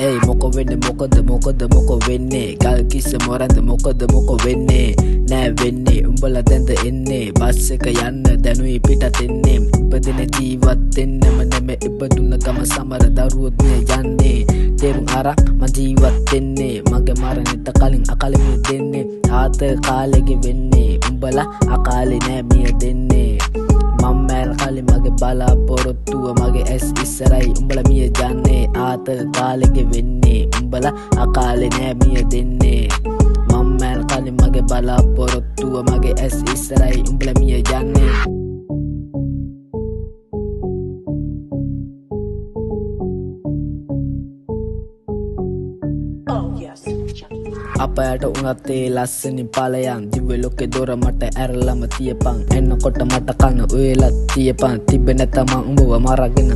Hey moko venne moko venne Gal kissa moranda moko venne Nෑ වෙන්නේ උඹලා දැන්ද එන්නේ bus එක යන්න දැනුයි පිටත් එන්නේ ඉපදෙන ජීවත් වෙන්නම නෙමෙයි ඉපදුන ගම සමර දරුවොත් මේ යන්නේ තේරුම් අරන් මං ජීවත් වෙන්නේ මගේ මරණයට කලින් අකලෙ දෙන්නේ ආත කාලෙගේ වෙන්නේ උඹලා අකාලේ නෑ මිය දෙන්නේ මම මැර කලින් මගේ බලාපොරොත්තුව මගේ ඇස් ඉස්සරයි උඹලා මිය යන්නේ ආත කාලෙගේ වෙන්නේ උඹලා අකාලේ නෑ මිය දෙන්නේ මම කලින් මගේ බලාපොරොත්තුව මගේ ඇස් ඉස්සරයි උඹලා මිය යන්නේ අපයට උනත් ඒ ලස්සනින් ඵලයන් දිව්‍ය ලෝකේ දොර මට ඇරලම තියපන් එන්නකොට මට කන ඔයලත් තියපන් තිබෙ නැතම උඹව මරගෙන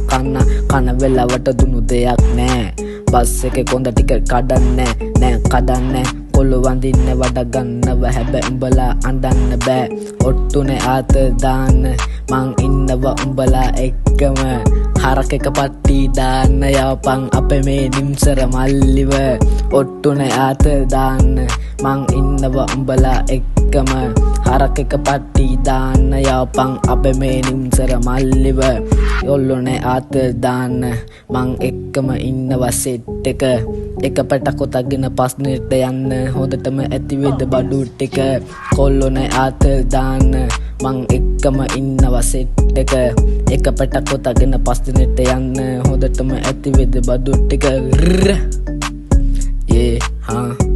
කන වෙලාවට දුනු දෙයක් නෑ බස් එකේ කොන්ද ටික කඩන්නේ නෑ කඩන්නේ කොල්ල වඳින්න වඩ ගන්නව හැබැයි උඹලා අඬන්න බෑ ඔට්ටුනේ ආත දාන්න මං ඉන්නවා උඹලා එක්කම හරක එක පට්ටි දාන්න යවපන් අපේ මේ නිම්සර මල්ලිව ඔට්ටුනේ ආත දාන්න මං ඉන්නවා උඹලා එක්කම හරක එක පට්ටි දාන්න යවපන් අපේ මේ නිම්සර මල්ලිව ඔල්ලෝනේ ආත දාන්න මං එක්කම ඉන්නවා සෙට් එක පැටක තගෙන පස්නෙට යන්න හොඳටම ඇතිවේද බඩු ටික කොල්ලෝනේ ආත දාන්න මං එක්කම ඉන්නවා සෙට් එක පැටක තගෙන පස්නෙට යන්න හොඳටම ඇතිවේද බඩු ටික යේ හා